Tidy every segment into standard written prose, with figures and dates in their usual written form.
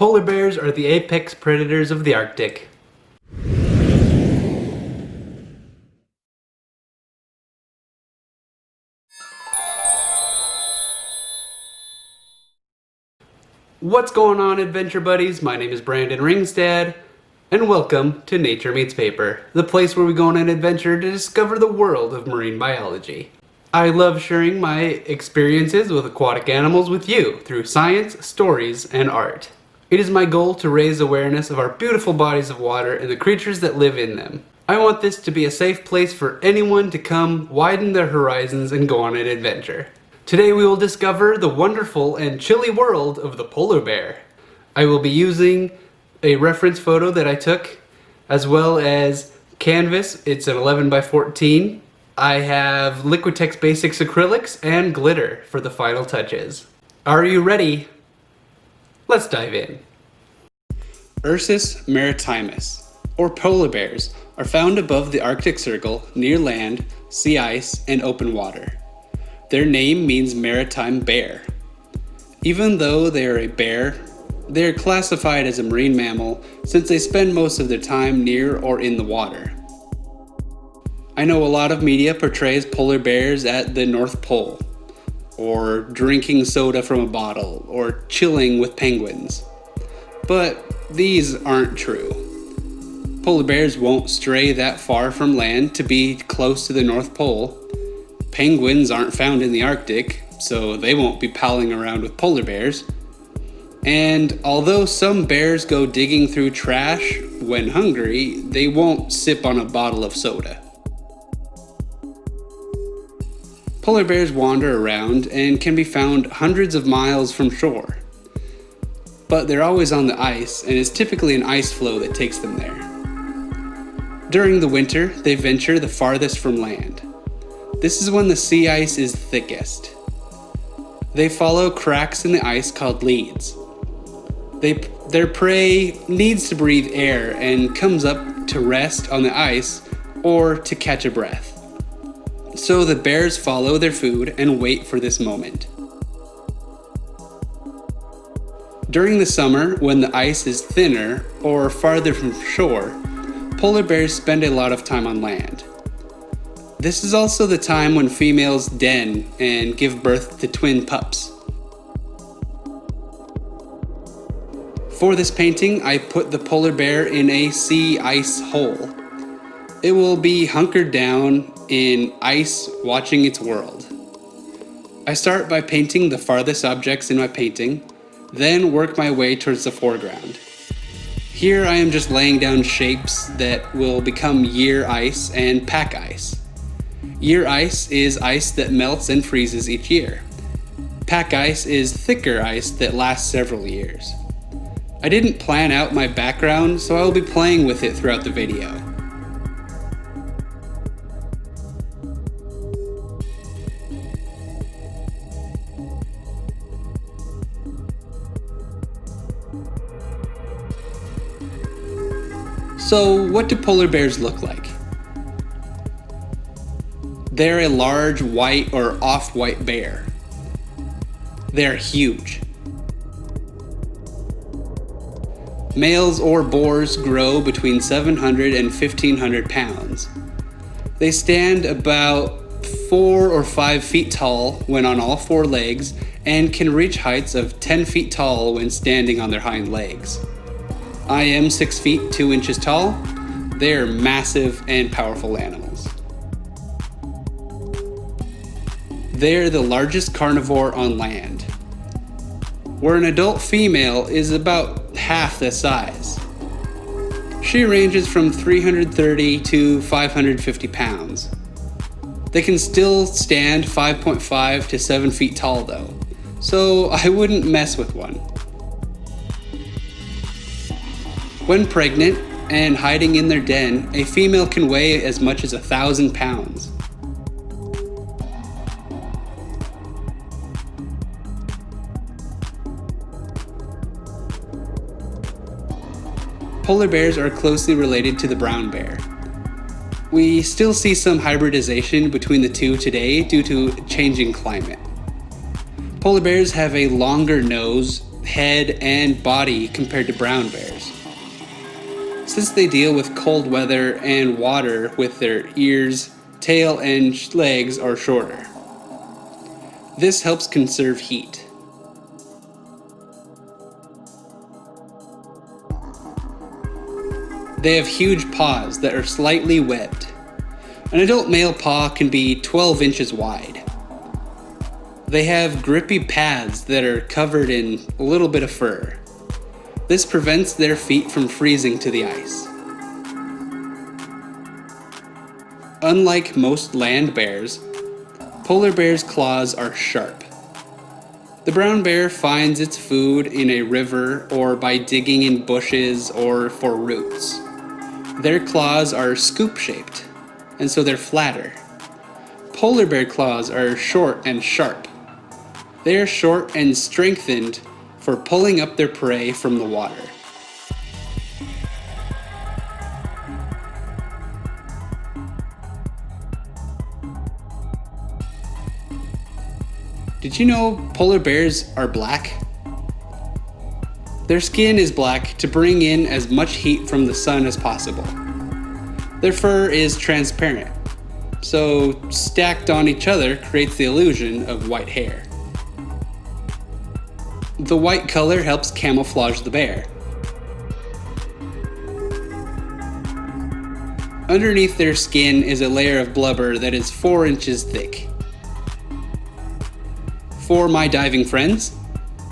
Polar bears are the apex predators of the Arctic. What's going on, adventure buddies? My name is Brandon Ringstad, and welcome to Nature Meets Paper, the place where we go on an adventure to discover the world of marine biology. I love sharing my experiences with aquatic animals with you through science, stories, and art. It is my goal to raise awareness of our beautiful bodies of water and the creatures that live in them. I want this to be a safe place for anyone to come, widen their horizons, and go on an adventure. Today we will discover the wonderful and chilly world of the polar bear. I will be using a reference photo that I took, as well as canvas. It's an 11 by 14. I have Liquitex Basics Acrylics and glitter for the final touches. Are you ready? Let's dive in. Usus maritimus, or polar bears, are found above the Arctic Circle, near land, sea ice, and open water. Their name means maritime bear. Even though they are a bear, they are classified as a marine mammal since they spend most of their time near or in the water. I know a lot of media portrays polar bears at the North Pole, or drinking soda from a bottle, or chilling with penguins. But these aren't true. Polar bears won't stray that far from land to be close to the North Pole. Penguins aren't found in the Arctic, so they won't be palling around with polar bears. And although some bears go digging through trash when hungry, they won't sip on a bottle of soda. Polar bears wander around and can be found hundreds of miles from shore. But they're always on the ice, and it's typically an ice floe that takes them there. During the winter, they venture the farthest from land. This is when the sea ice is thickest. They follow cracks in the ice called leads. Their prey needs to breathe air and comes up to rest on the ice or to catch a breath. So the bears follow their food and wait for this moment. During the summer, when the ice is thinner or farther from shore, polar bears spend a lot of time on land. This is also the time when females den and give birth to twin pups. For this painting, I put the polar bear in a sea ice hole. It will be hunkered down in ice watching its world. I start by painting the farthest objects in my painting, then work my way towards the foreground. Here I am just laying down shapes that will become year ice and pack ice. Year ice is ice that melts and freezes each year. Pack ice is thicker ice that lasts several years. I didn't plan out my background, so I will be playing with it throughout the video. So, what do polar bears look like? They're a large white or off-white bear. They're huge. Males or boars grow between 700 and 1,500 pounds. They stand about 4 or 5 feet tall when on all 4 legs and can reach heights of 10 feet tall when standing on their hind legs. I am 6 feet 2 inches tall. They are massive and powerful animals. They're the largest carnivore on land, where an adult female is about half the size. She ranges from 330 to 550 pounds. They can still stand 5.5 to 7 feet tall though, so I wouldn't mess with one. When pregnant and hiding in their den, a female can weigh as much as 1,000 pounds. Polar bears are closely related to the brown bear. We still see some hybridization between the two today due to changing climate. Polar bears have a longer nose, head, and body compared to brown bears. Since they deal with cold weather and water with their ears, tail, and legs are shorter. This helps conserve heat. They have huge paws that are slightly webbed. An adult male paw can be 12 inches wide. They have grippy pads that are covered in a little bit of fur. This prevents their feet from freezing to the ice. Unlike most land bears, polar bears' claws are sharp. The brown bear finds its food in a river or by digging in bushes or for roots. Their claws are scoop-shaped, and so they're flatter. Polar bear claws are short and sharp. They are short and strengthened for pulling up their prey from the water. Did you know polar bears are black? Their skin is black to bring in as much heat from the sun as possible. Their fur is transparent, so stacked on each other creates the illusion of white hair. The white color helps camouflage the bear. Underneath their skin is a layer of blubber that is 4 inches thick. For my diving friends,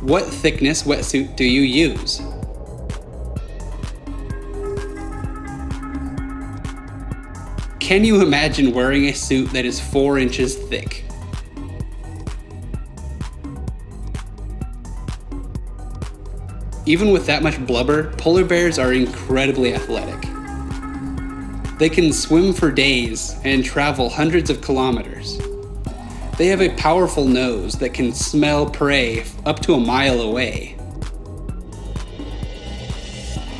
what thickness wetsuit do you use? Can you imagine wearing a suit that is 4 inches thick? Even with that much blubber, polar bears are incredibly athletic. They can swim for days and travel hundreds of kilometers. They have a powerful nose that can smell prey up to a mile away.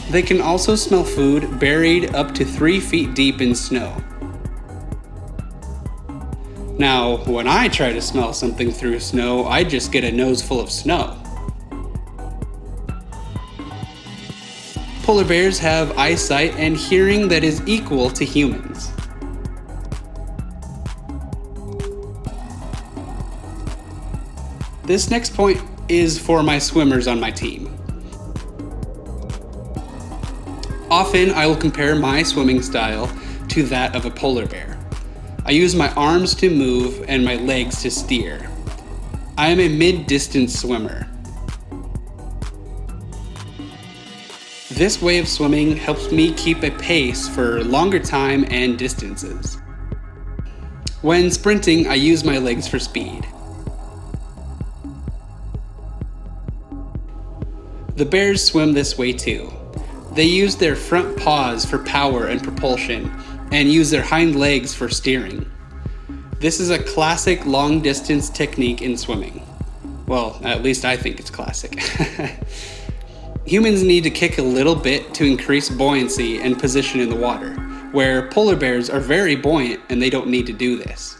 They can also smell food buried up to 3 feet deep in snow. Now, when I try to smell something through snow, I just get a nose full of snow. Polar bears have eyesight and hearing that is equal to humans. This next point is for my swimmers on my team. Often I will compare my swimming style to that of a polar bear. I use my arms to move and my legs to steer. I am a mid-distance swimmer. This way of swimming helps me keep a pace for longer time and distances. When sprinting, I use my legs for speed. The bears swim this way too. They use their front paws for power and propulsion, and use their hind legs for steering. This is a classic long-distance technique in swimming. Well, at least I think it's classic. Humans need to kick a little bit to increase buoyancy and position in the water, where polar bears are very buoyant and they don't need to do this.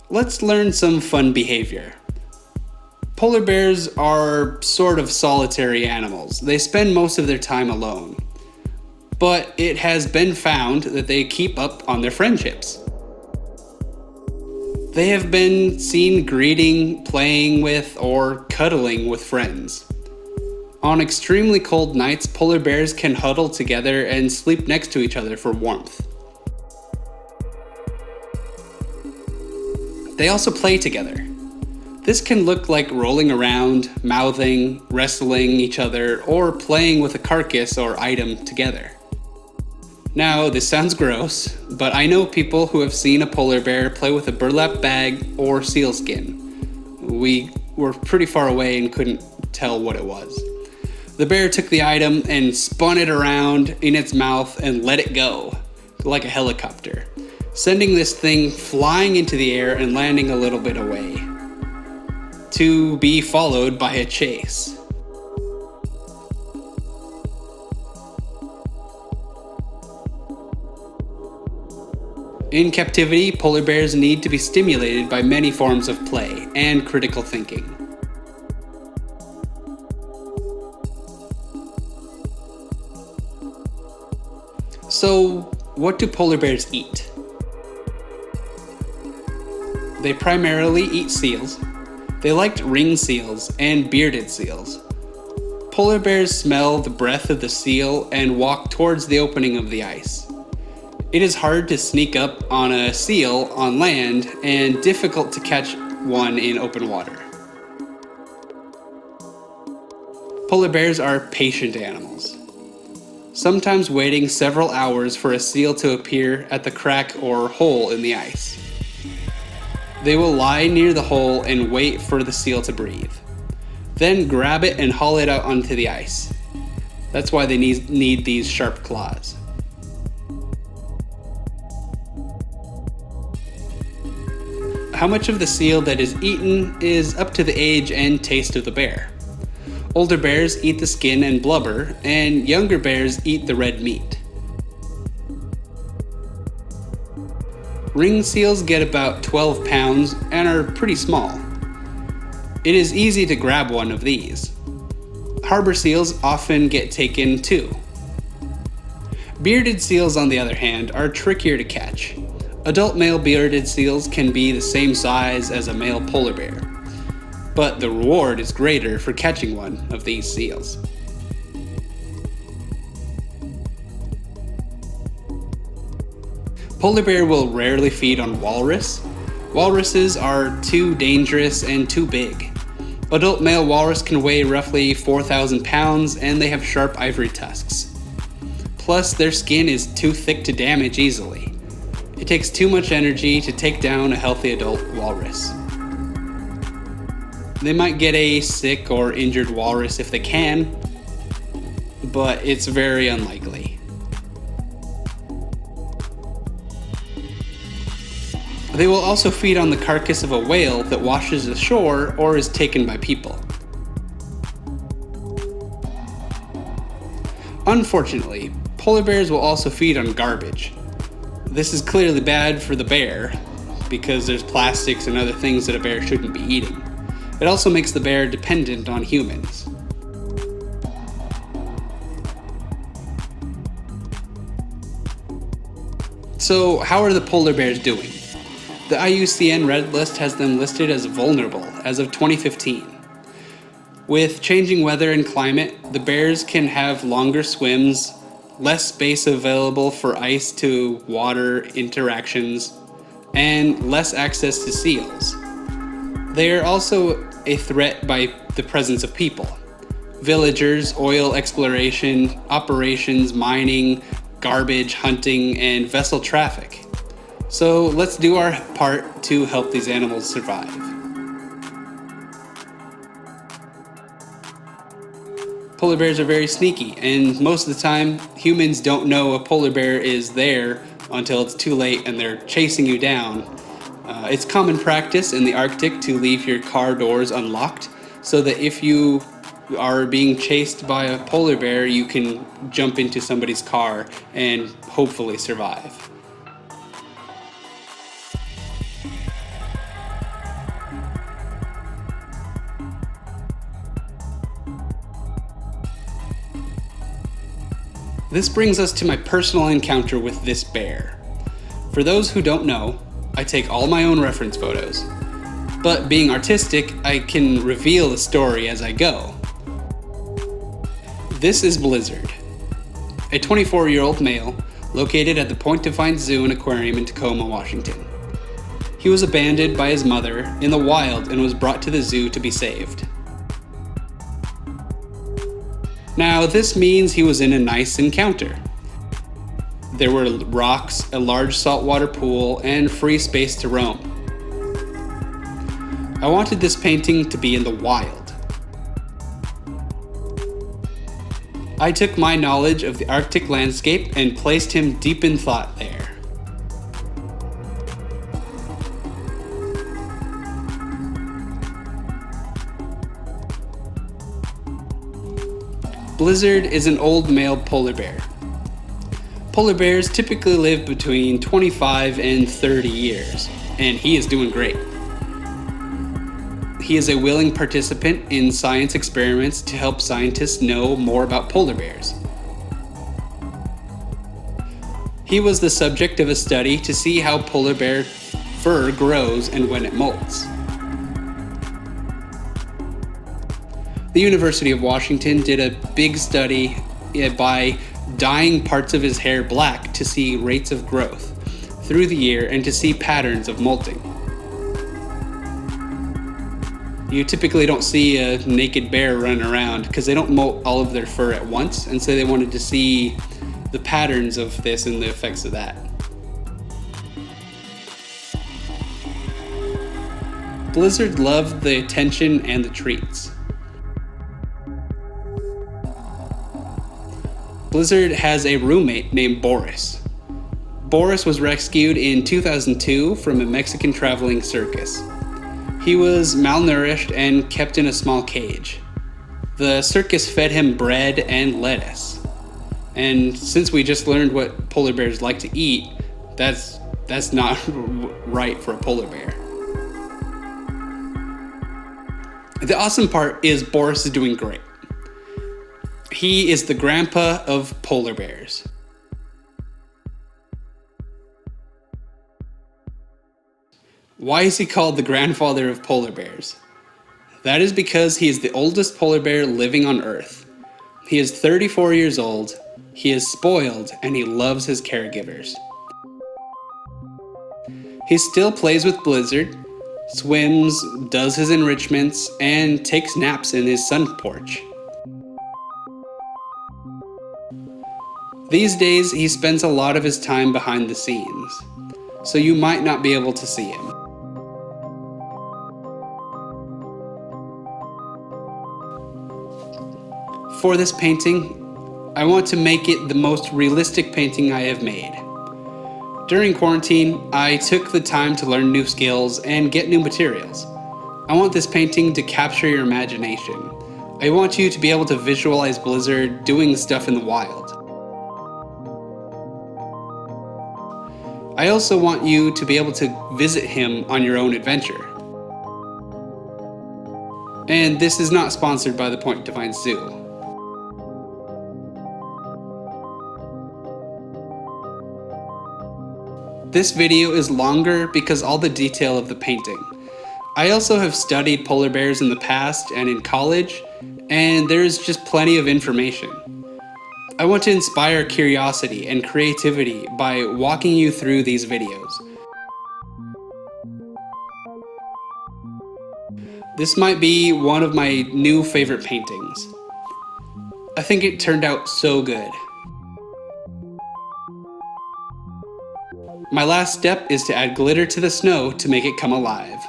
Let's learn some fun behavior. Polar bears are sort of solitary animals. They spend most of their time alone. But it has been found that they keep up on their friendships. They have been seen greeting, playing with, or cuddling with friends. On extremely cold nights, polar bears can huddle together and sleep next to each other for warmth. They also play together. This can look like rolling around, mouthing, wrestling each other, or playing with a carcass or item together. Now, this sounds gross, but I know people who have seen a polar bear play with a burlap bag or sealskin. We were pretty far away and couldn't tell what it was. The bear took the item and spun it around in its mouth and let it go, like a helicopter, sending this thing flying into the air and landing a little bit away, to be followed by a chase. In captivity, polar bears need to be stimulated by many forms of play and critical thinking. So, what do polar bears eat? They primarily eat seals. They liked ring seals and bearded seals. Polar bears smell the breath of the seal and walk towards the opening of the ice. It is hard to sneak up on a seal on land and difficult to catch one in open water. Polar bears are patient animals, sometimes waiting several hours for a seal to appear at the crack or hole in the ice. They will lie near the hole and wait for the seal to breathe. Then grab it and haul it out onto the ice. That's why they need these sharp claws. How much of the seal that is eaten is up to the age and taste of the bear. Older bears eat the skin and blubber, and younger bears eat the red meat. Ring seals get about 12 pounds and are pretty small. It is easy to grab one of these. Harbor seals often get taken too. Bearded seals, on the other hand, are trickier to catch. Adult male bearded seals can be the same size as a male polar bear, but the reward is greater for catching one of these seals. Polar bear will rarely feed on walrus. Walruses are too dangerous and too big. Adult male walrus can weigh roughly 4,000 pounds and they have sharp ivory tusks. Plus, their skin is too thick to damage easily. It takes too much energy to take down a healthy adult walrus. They might get a sick or injured walrus if they can, but it's very unlikely. They will also feed on the carcass of a whale that washes ashore or is taken by people. Unfortunately, polar bears will also feed on garbage. This is clearly bad for the bear because there's plastics and other things that a bear shouldn't be eating. It also makes the bear dependent on humans. So, how are the polar bears doing? The IUCN Red List has them listed as vulnerable as of 2015. With changing weather and climate, the bears can have longer swims, less space available for ice to water interactions, and less access to seals. They are also a threat by the presence of people. Villagers, oil exploration, operations, mining, garbage, hunting, and vessel traffic. So let's do our part to help these animals survive. Polar bears are very sneaky, and most of the time, humans don't know a polar bear is there until it's too late and they're chasing you down. It's common practice in the Arctic to leave your car doors unlocked so that if you are being chased by a polar bear, you can jump into somebody's car and hopefully survive. This brings us to my personal encounter with this bear. For those who don't know, I take all my own reference photos, but being artistic, I can reveal the story as I go. This is Blizzard, a 24-year-old male located at the Point Defiance Zoo and Aquarium in Tacoma, Washington. He was abandoned by his mother in the wild and was brought to the zoo to be saved. Now, this means he was in a nice encounter. There were rocks, a large saltwater pool, and free space to roam. I wanted this painting to be in the wild. I took my knowledge of the Arctic landscape and placed him deep in thought there. Blizzard is an old male polar bear. Polar bears typically live between 25 and 30 years, and he is doing great. He is a willing participant in science experiments to help scientists know more about polar bears. He was the subject of a study to see how polar bear fur grows and when it molts. The University of Washington did a big study by dyeing parts of his hair black to see rates of growth through the year and to see patterns of molting. You typically don't see a naked bear run around because they don't molt all of their fur at once, and so they wanted to see the patterns of this and the effects of that. Blizzard loved the attention and the treats. Blizzard has a roommate named Boris. Boris was rescued in 2002 from a Mexican traveling circus. He was malnourished and kept in a small cage. The circus fed him bread and lettuce. And since we just learned what polar bears like to eat, that's not right for a polar bear. The awesome part is Boris is doing great. He is the grandpa of polar bears. Why is he called the grandfather of polar bears? That is because he is the oldest polar bear living on Earth. He is 34 years old, he is spoiled, and he loves his caregivers. He still plays with Blizzard, swims, does his enrichments, and takes naps in his sun porch. These days, he spends a lot of his time behind the scenes, so you might not be able to see him. For this painting, I want to make it the most realistic painting I have made. During quarantine, I took the time to learn new skills and get new materials. I want this painting to capture your imagination. I want you to be able to visualize Blizzard doing stuff in the wild. I also want you to be able to visit him on your own adventure. And this is not sponsored by the Point Defiance Zoo. This video is longer because all the detail of the painting. I also have studied polar bears in the past and in college, and there's just plenty of information. I want to inspire curiosity and creativity by walking you through these videos. This might be one of my new favorite paintings. I think it turned out so good. My last step is to add glitter to the snow to make it come alive.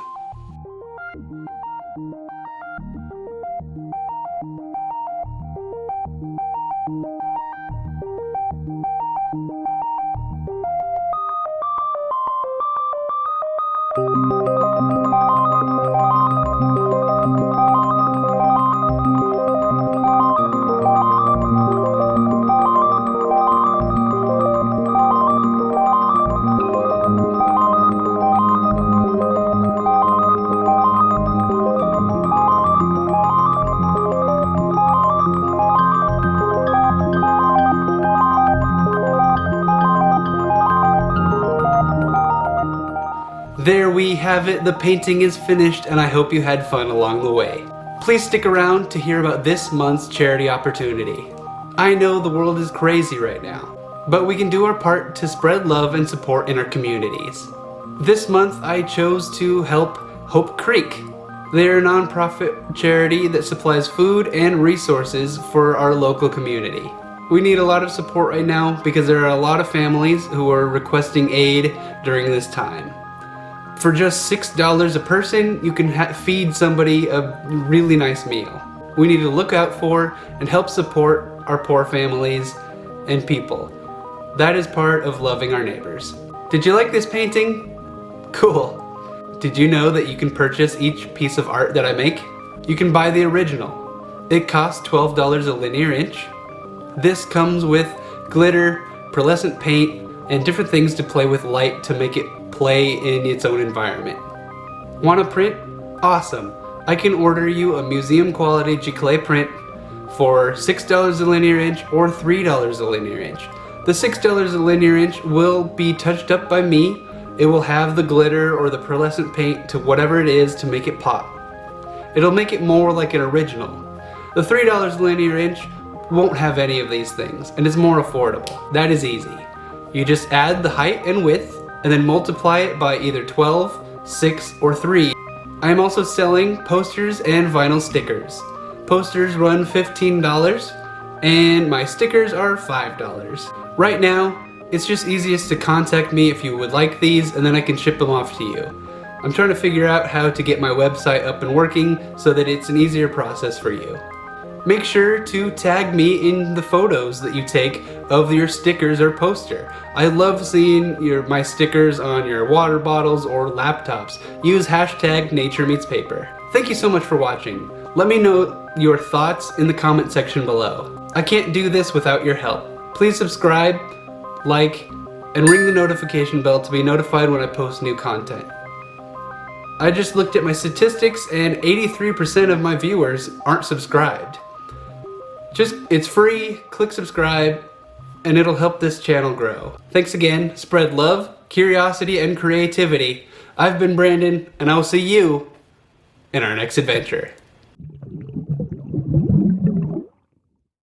There we have it, the painting is finished, and I hope you had fun along the way. Please stick around to hear about this month's charity opportunity. I know the world is crazy right now, but we can do our part to spread love and support in our communities. This month I chose to help Hope Creek. They're a nonprofit charity that supplies food and resources for our local community. We need a lot of support right now because there are a lot of families who are requesting aid during this time. For just $6 a person, you can feed somebody a really nice meal. We need to look out for and help support our poor families and people. That is part of loving our neighbors. Did you like this painting? Cool. Did you know that you can purchase each piece of art that I make? You can buy the original. It costs $12 a linear inch. This comes with glitter, pearlescent paint, and different things to play with light to make it play in its own environment. Want a print? Awesome! I can order you a museum quality giclée print for $6 a linear inch or $3 a linear inch. The $6 a linear inch will be touched up by me. It will have the glitter or the pearlescent paint to whatever it is to make it pop. It'll make it more like an original. The $3 a linear inch won't have any of these things and is more affordable. That is easy. You just add the height and width and then multiply it by either 12, 6, or 3. I am also selling posters and vinyl stickers. Posters run $15 and my stickers are $5. Right now, it's just easiest to contact me if you would like these, and then I can ship them off to you. I'm trying to figure out how to get my website up and working so that it's an easier process for you. Make sure to tag me in the photos that you take of your stickers or poster. I love seeing my stickers on your water bottles or laptops. Use hashtag #NatureMeetsPaper. Thank you so much for watching. Let me know your thoughts in the comment section below. I can't do this without your help. Please subscribe, like, and ring the notification bell to be notified when I post new content. I just looked at my statistics and 83% of my viewers aren't subscribed. It's free, click subscribe, and it'll help this channel grow. Thanks again, spread love, curiosity, and creativity. I've been Brandon, and I will see you in our next adventure.